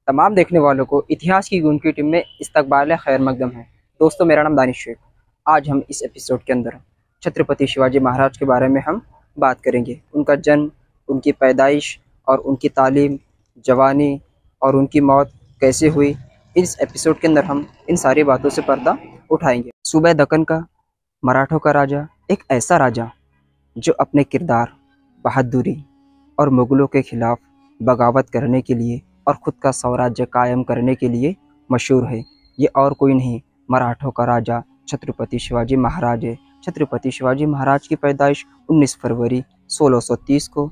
तमाम देखने वालों को इतिहास की गूंज की टीम में इस्तकबाल खैर मकदम है। दोस्तों, मेरा नाम दानिश शेख। आज हम इस एपिसोड के अंदर छत्रपति शिवाजी महाराज के बारे में हम बात करेंगे। उनका जन्म, उनकी पैदाइश और उनकी तालीम, जवानी और उनकी मौत कैसे हुई। इस एपिसोड के अंदर हम इन सारी बातों से पर्दा उठाएंगे। सूबे दक्कन का मराठों का राजा एक ऐसा राजा जो अपने किरदार, बहादुरी और मुगलों के खिलाफ बगावत करने के लिए और ख़ुद का स्वराज्य कायम करने के लिए मशहूर है। ये और कोई नहीं, मराठों का राजा छत्रपति शिवाजी महाराज है। छत्रपति शिवाजी महाराज की पैदाइश 19 फरवरी 1630 को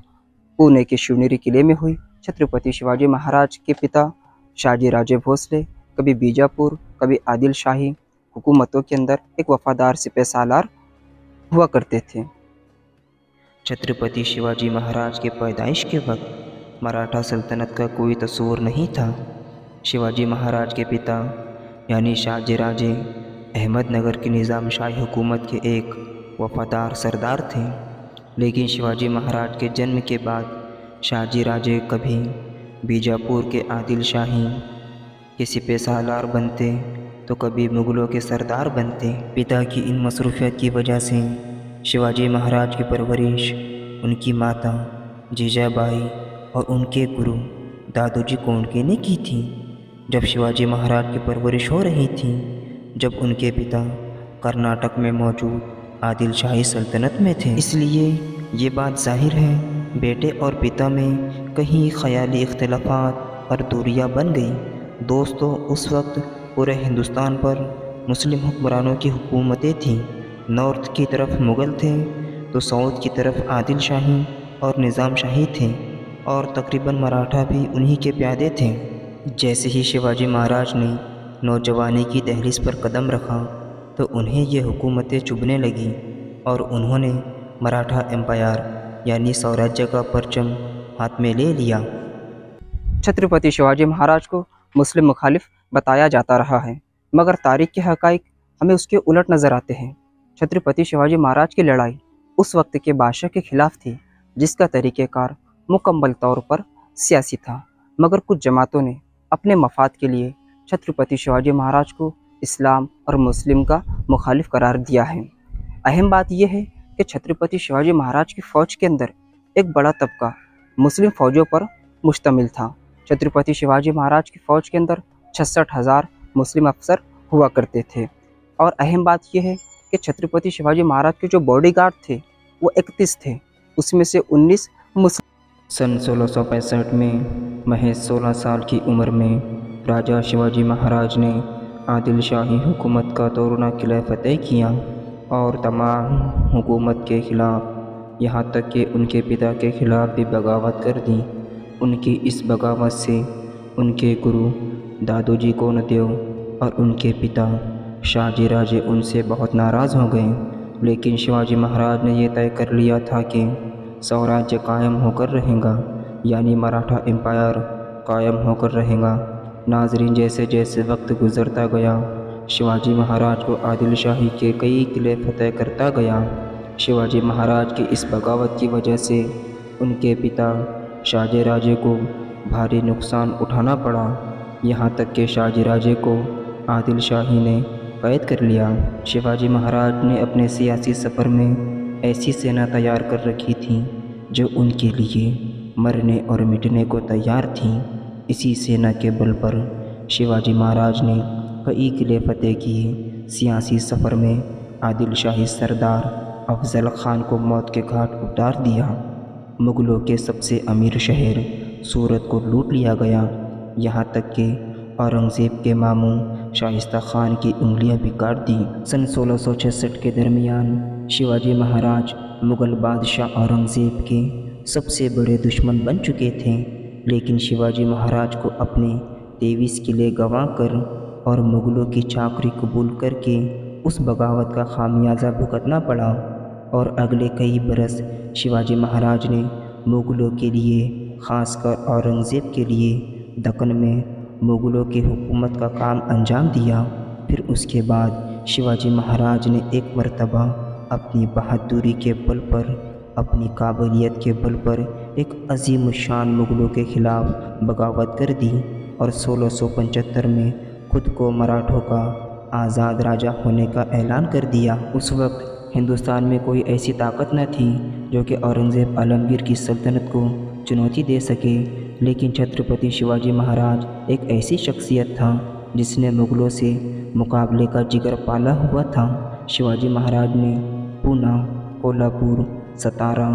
पुणे के शिवनेरी किले में हुई। छत्रपति शिवाजी महाराज के पिता शाहजी राजे भोसले कभी बीजापुर कभी आदिल शाही हुकूमतों के अंदर एक वफादार सिपह सालार हुआ करते थे। छत्रपति शिवाजी महाराज के पैदाइश के वक्त मराठा सल्तनत का कोई तस्वुर नहीं था। शिवाजी महाराज के पिता यानी शाहजी राजे अहमदनगर की निज़ामशाही हुकूमत के एक वफादार सरदार थे। लेकिन शिवाजी महाराज के जन्म के बाद शाहजी राजे कभी बीजापुर के आदिल शाही के सिपह सालार बनते तो कभी मुग़लों के सरदार बनते। पिता की इन मसरूफ़ियत की वजह से शिवाजी महाराज की परवरिश उनकी माता जीजाबाई और उनके गुरु दादोजी कोंडके ने की थी। जब शिवाजी महाराज की परवरिश हो रही थी, जब उनके पिता कर्नाटक में मौजूद आदिल शाही सल्तनत में थे, इसलिए ये बात जाहिर है बेटे और पिता में कहीं ख़याली इख्तिलाफ़ात और दूरियां बन गई। दोस्तों, उस वक्त पूरे हिंदुस्तान पर मुस्लिम हुक्मरानों की हुकूमतें थीं। नॉर्थ की तरफ मुग़ल थे तो साउथ की तरफ आदिल शाही और निज़ाम शाही थे और तकरीबन मराठा भी उन्हीं के प्यादे थे। जैसे ही शिवाजी महाराज ने नौजवानी की दहलीज पर कदम रखा तो उन्हें ये हुकूमतें चुभने लगी और उन्होंने मराठा एम्पायर यानी स्वराज्य का परचम हाथ में ले लिया। छत्रपति शिवाजी महाराज को मुस्लिम मुखालिफ बताया जाता रहा है, मगर तारीख के हक़ाइक़ हमें उसके उलट नज़र आते हैं। छत्रपति शिवाजी महाराज की लड़ाई उस वक्त के बादशाह के खिलाफ थी, जिसका तरीक़ेकार मुकम्मल तौर पर सियासी था, मगर कुछ जमातों ने अपने मफाद के लिए छत्रपति शिवाजी महाराज को इस्लाम और मुस्लिम का मुखालिफ करार दिया है। अहम बात यह है कि छत्रपति शिवाजी महाराज की फ़ौज के अंदर एक बड़ा तबका मुस्लिम फ़ौजों पर मुश्तमिल था। छत्रपति शिवाजी महाराज की फ़ौज के अंदर 66,000 मुस्लिम अफसर हुआ करते थे। और अहम बात यह है कि छत्रपति शिवाजी महाराज के जो बॉडीगार्ड थे वो 31 थे, उसमें से 19 मुस्लिम। सन 1665 में महज 16 साल की उम्र में राजा शिवाजी महाराज ने आदिल शाही हुकूमत का तोरना किला फतेह किया और तमाम हुकूमत के ख़िलाफ़, यहाँ तक कि उनके पिता के ख़िलाफ़ भी बगावत कर दी। उनकी इस बगावत से उनके गुरु दादोजी कोंडदेव और उनके पिता शाहजी राजे उनसे बहुत नाराज़ हो गए। लेकिन शिवाजी महाराज ने यह तय कर लिया था कि स्वराज्य कायम होकर रहेगा, यानी मराठा एम्पायर कायम होकर रहेगा। नाजरीन, जैसे जैसे वक्त गुज़रता गया, शिवाजी महाराज को आदिल शाही के कई किले फतेह करता गया। शिवाजी महाराज की इस बगावत की वजह से उनके पिता शाहजी राजे को भारी नुकसान उठाना पड़ा। यहाँ तक कि शाहजी राजे को आदिल शाही ने कैद कर लिया। शिवाजी महाराज ने अपने सियासी सफ़र में ऐसी सेना तैयार कर रखी थी जो उनके लिए मरने और मिटने को तैयार थी। इसी सेना के बल पर शिवाजी महाराज ने कई किले फतेह किए। सियासी सफ़र में आदिल शाही सरदार अफजल ख़ान को मौत के घाट उतार दिया। मुग़लों के सबसे अमीर शहर सूरत को लूट लिया गया। यहाँ तक कि औरंगज़ेब के मामू शाइस्ता ख़ान की उंगलियां भी काट दी। सन 1666 के दरमियान शिवाजी महाराज मुग़ल बादशाह औरंगज़ेब के सबसे बड़े दुश्मन बन चुके थे। लेकिन शिवाजी महाराज को अपने 23 किले गंवा कर और मुग़लों की चाकरी कबूल करके उस बगावत का खामियाजा भुगतना पड़ा और अगले कई बरस शिवाजी महाराज ने मुग़लों के लिए, ख़ासकर औरंगज़ेब के लिए, दक्कन में मुग़लों की हुकूमत का काम अंजाम दिया। फिर उसके बाद शिवाजी महाराज ने एक मर्तबा अपनी बहादुरी के बल पर, अपनी काबिलियत के बल पर एक अजीम शान मुग़लों के ख़िलाफ़ बगावत कर दी और 1675 में खुद को मराठों का आज़ाद राजा होने का ऐलान कर दिया। उस वक्त हिंदुस्तान में कोई ऐसी ताकत न थी जो कि औरंगज़ेब आलमगीर की सल्तनत को चुनौती दे सके, लेकिन छत्रपति शिवाजी महाराज एक ऐसी शख्सियत था जिसने मुग़लों से मुकाबले का जिगर पाला हुआ था। शिवाजी महाराज ने पूना, कोल्हापुर, सतारा,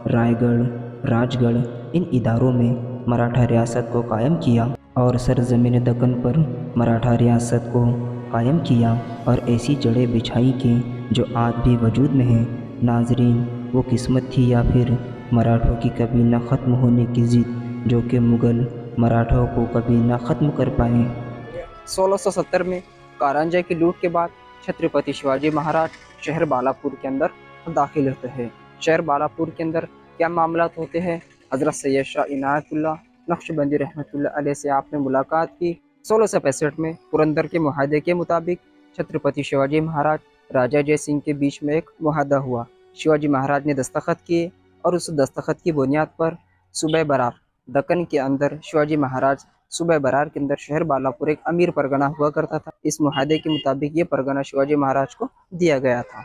रायगढ़, राजगढ़ इन इदारों में मराठा रियासत को कायम किया और सरज़मीन दक्कन पर मराठा रियासत को कायम किया और ऐसी जड़ें बिछाई कि जो आज भी वजूद में है। नाजरीन, वो किस्मत थी या फिर मराठों की कभी न ख़त्म होने की ज़िद जो कि मुग़ल मराठों को कभी न ख़त्म कर पाए। 1670 में कारंजा की लूट के बाद छत्रपति शिवाजी महाराज शहर बालापुर के अंदर दाखिल होते हैं। शहर बालापुर के अंदर क्या मामलात होते हैं, हज़रत सैयद शाह इनायतुल्लाह नक्शबंदी रहमतुल्लाह अलैह से आपने मुलाकात की। 1665 में पुरंदर के मुआहदे के मुताबिक छत्रपति शिवाजी महाराज राजा जय सिंह के बीच में एक मुआहदा हुआ। शिवाजी महाराज ने दस्तखत किए और उस दस्तखत की बुनियाद पर सूबे बरार दक्कन के अंदर शिवाजी महाराज सूबे बरार के अंदर शहर बालापुर एक अमीर परगना हुआ करता था। इस मुआहदे के मुताबिक ये परगना शिवाजी महाराज को दिया गया था।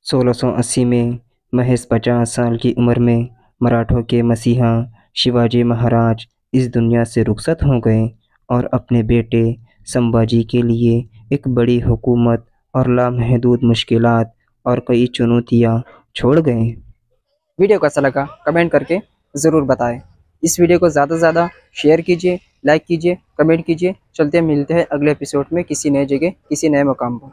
1680 में महज 50 साल की उम्र में मराठों के मसीहा शिवाजी महाराज इस दुनिया से रुखसत हो गए और अपने बेटे संभाजी के लिए एक बड़ी हुकूमत और लामहदूद मुश्किलात और कई चुनौतियाँ छोड़ गए। वीडियो कैसा लगा कमेंट करके ज़रूर बताएं। इस वीडियो को ज़्यादा से ज़्यादा शेयर कीजिए, लाइक कीजिए, कमेंट कीजिए। चलते मिलते हैं अगले एपिसोड में किसी नए जगह किसी नए मकाम पर।